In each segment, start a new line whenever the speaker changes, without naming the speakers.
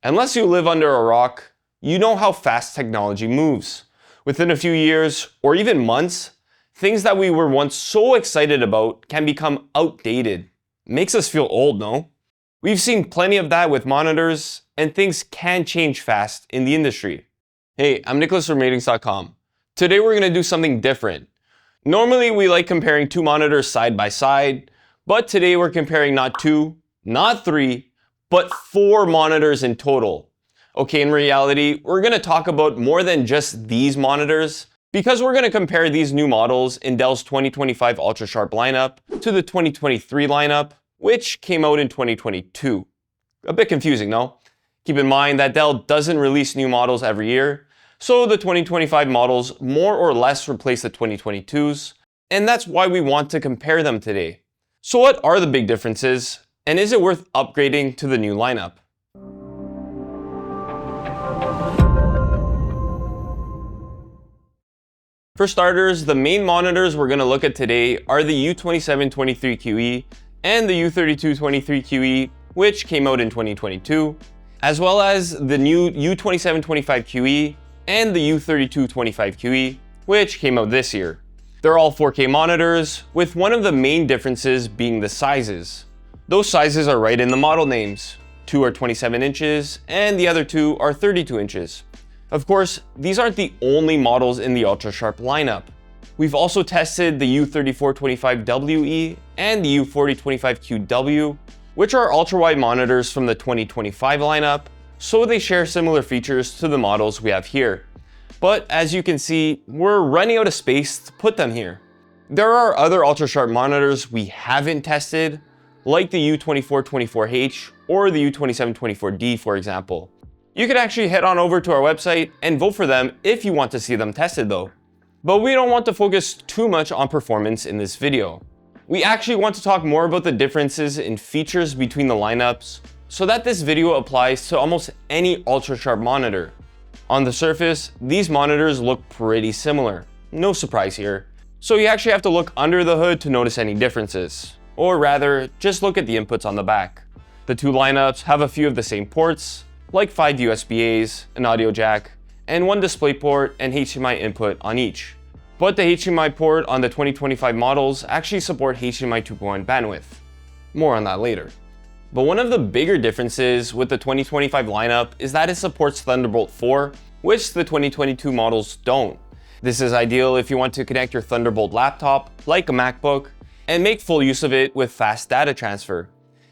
Unless you live under a rock, you know how fast technology moves. Within a few years, or even months, things that we were once so excited about can become outdated. Makes us feel old, no? We've seen plenty of that with monitors, and things can change fast in the industry. Hey, I'm Nicholas from Ratings.com. Today we're going to do something different. Normally we like comparing two monitors side by side, but today we're comparing not two, not three, but 4 monitors in total. Okay, in reality, we're going to talk about more than just these monitors, because we're going to compare these new models in Dell's 2025 UltraSharp lineup to the 2023 lineup, which came out in 2022. A bit confusing, no? Keep in mind that Dell doesn't release new models every year, so the 2025 models more or less replace the 2022s, and that's why we want to compare them today. So what are the big differences, and is it worth upgrading to the new lineup? For starters, the main monitors we're going to look at today are the U2723QE and the U3223QE, which came out in 2022, as well as the new U2725QE and the U3225QE, which came out this year. They're all 4K monitors, with one of the main differences being the sizes. Those sizes are right in the model names. 2 are 27 inches, and the other 2 are 32 inches. Of course, these aren't the only models in the UltraSharp lineup. We've also tested the U3425WE and the U4025QW, which are ultra-wide monitors from the 2025 lineup, so they share similar features to the models we have here. But as you can see, we're running out of space to put them here. There are other UltraSharp monitors we haven't tested, like the U2424H or the U2724D, for example. You could actually head on over to our website and vote for them if you want to see them tested though. But we don't want to focus too much on performance in this video. We actually want to talk more about the differences in features between the lineups, so that this video applies to almost any UltraSharp monitor. On the surface, these monitors look pretty similar. No surprise here. So you actually have to look under the hood to notice any differences. Or rather, just look at the inputs on the back. The two lineups have a few of the same ports, like 5 USB-As, an audio jack, and 1 DisplayPort and HDMI input on each. But the HDMI port on the 2025 models actually support HDMI 2.1 bandwidth. More on that later. But one of the bigger differences with the 2025 lineup is that it supports Thunderbolt 4, which the 2022 models don't. This is ideal if you want to connect your Thunderbolt laptop, like a MacBook, and make full use of it with fast data transfer.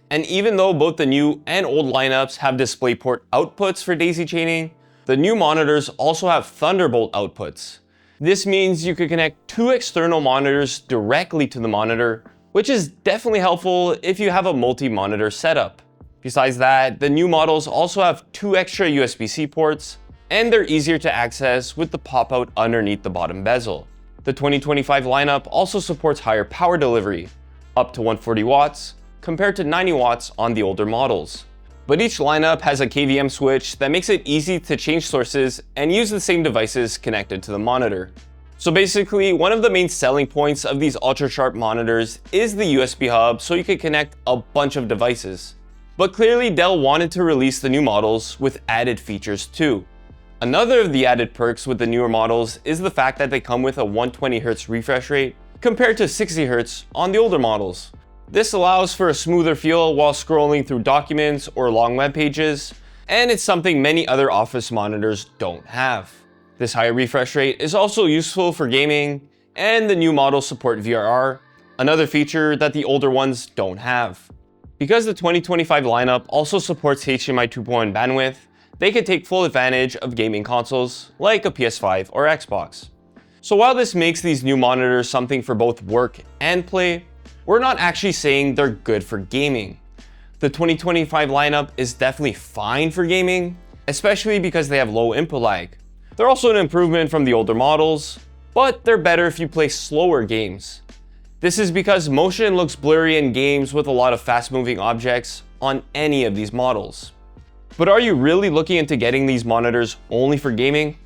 And even though both the new and old lineups have DisplayPort outputs for daisy chaining, the new monitors also have Thunderbolt outputs. This means you could connect 2 external monitors directly to the monitor, which is definitely helpful if you have a multi-monitor setup. Besides that, the new models also have 2 extra USB-C ports, and they're easier to access with the pop-out underneath the bottom bezel. The 2025 lineup also supports higher power delivery, up to 140 watts, compared to 90 watts on the older models. But each lineup has a KVM switch that makes it easy to change sources and use the same devices connected to the monitor. So basically, one of the main selling points of these UltraSharp monitors is the USB hub, so you can connect a bunch of devices. But clearly Dell wanted to release the new models with added features too. Another of the added perks with the newer models is the fact that they come with a 120Hz refresh rate compared to 60Hz on the older models. This allows for a smoother feel while scrolling through documents or long web pages, and it's something many other office monitors don't have. This higher refresh rate is also useful for gaming, and the new models support VRR, another feature that the older ones don't have. Because the 2025 lineup also supports HDMI 2.1 bandwidth, they can take full advantage of gaming consoles like a PS5 or Xbox. So while this makes these new monitors something for both work and play, we're not actually saying they're good for gaming. The 2025 lineup is definitely fine for gaming, especially because they have low input lag. They're also an improvement from the older models, but they're better if you play slower games. This is because motion looks blurry in games with a lot of fast-moving objects on any of these models. But are you really looking into getting these monitors only for gaming?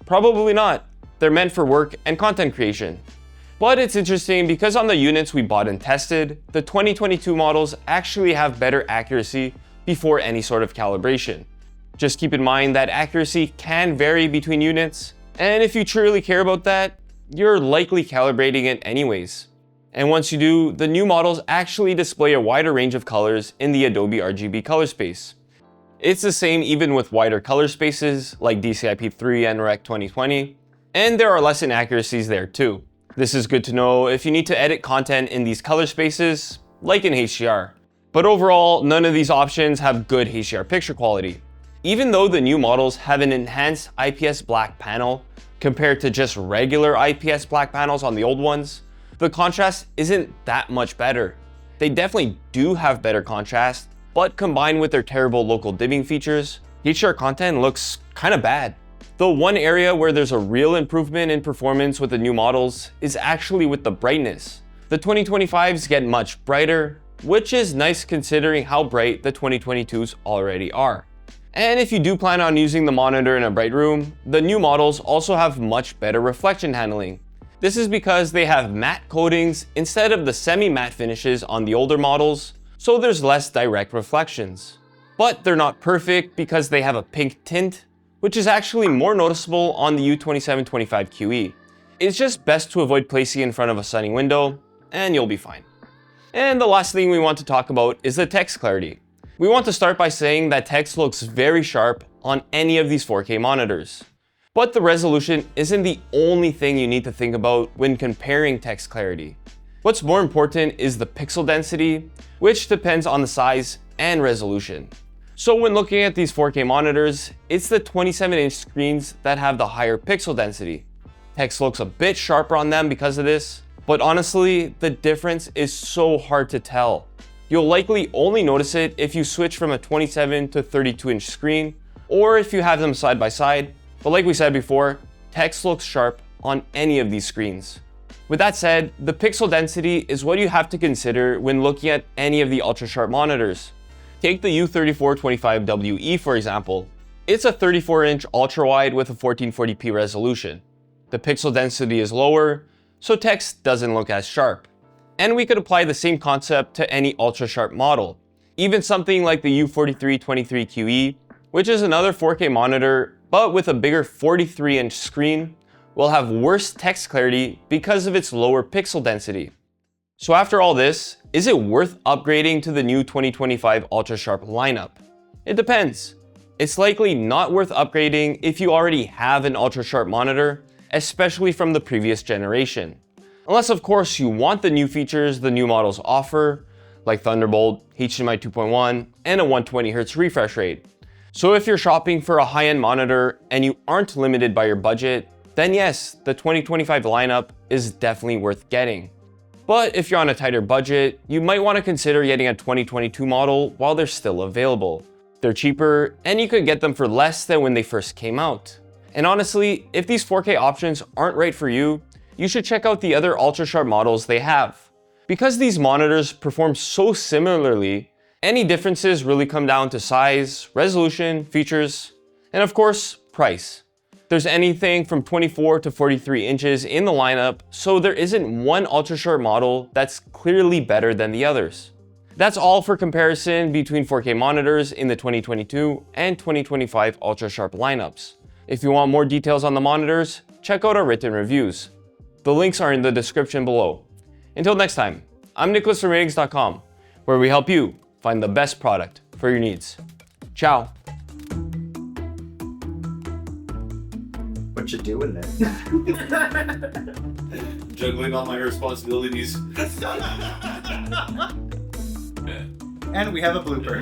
Probably not. They're meant for work and content creation. But it's interesting because on the units we bought and tested, the 2022 models actually have better accuracy before any sort of calibration. Just keep in mind that accuracy can vary between units, and if you truly care about that, you're likely calibrating it anyways. And once you do, the new models actually display a wider range of colors in the Adobe RGB color space. It's the same even with wider color spaces like DCI-P3 and Rec 2020, and there are less inaccuracies there too. This is good to know if you need to edit content in these color spaces, like in HDR. But overall, none of these options have good HDR picture quality. Even though the new models have an enhanced IPS black panel compared to just regular IPS black panels on the old ones, the contrast isn't that much better. They definitely do have better contrast, but combined with their terrible local dimming features, HDR content looks kinda bad. The one area where there's a real improvement in performance with the new models is actually with the brightness. The 2025s get much brighter, which is nice considering how bright the 2022s already are. And if you do plan on using the monitor in a bright room, the new models also have much better reflection handling. This is because they have matte coatings instead of the semi-matte finishes on the older models, so there's less direct reflections. But they're not perfect because they have a pink tint, which is actually more noticeable on the U2725QE. It's just best to avoid placing it in front of a sunny window, and you'll be fine. And the last thing we want to talk about is the text clarity. We want to start by saying that text looks very sharp on any of these 4K monitors. But the resolution isn't the only thing you need to think about when comparing text clarity. What's more important is the pixel density, which depends on the size and resolution. So when looking at these 4K monitors, it's the 27-inch screens that have the higher pixel density. Text looks a bit sharper on them because of this, but honestly, the difference is so hard to tell. You'll likely only notice it if you switch from a 27 to 32-inch screen, or if you have them side by side, but like we said before, text looks sharp on any of these screens. With that said, the pixel density is what you have to consider when looking at any of the UltraSharp monitors. Take the U3225QE for example. It's a 34-inch ultra-wide with a 1440p resolution. The pixel density is lower, so text doesn't look as sharp. And we could apply the same concept to any UltraSharp model. Even something like the U3223QE, which is another 4K monitor, but with a bigger 43-inch screen, will have worse text clarity because of its lower pixel density. So after all this, is it worth upgrading to the new 2025 UltraSharp lineup? It depends. It's likely not worth upgrading if you already have an UltraSharp monitor, especially from the previous generation. Unless of course you want the new features the new models offer, like Thunderbolt, HDMI 2.1, and a 120Hz refresh rate. So if you're shopping for a high-end monitor and you aren't limited by your budget, then yes, the 2025 lineup is definitely worth getting. But if you're on a tighter budget, you might want to consider getting a 2022 model while they're still available. They're cheaper, and you could get them for less than when they first came out. And honestly, if these 4K options aren't right for you, you should check out the other UltraSharp models they have. Because these monitors perform so similarly, any differences really come down to size, resolution, features, and of course, price. There's anything from 24 to 43 inches in the lineup, so there isn't one UltraSharp model that's clearly better than the others. That's all for comparison between 4K monitors in the 2022 and 2025 UltraSharp lineups. If you want more details on the monitors, check out our written reviews. The links are in the description below. Until next time, I'm Nicholas from RTINGS.com, where we help you find the best product for your needs. Ciao.
What you doing there?
Juggling all my responsibilities.
And we have a blooper.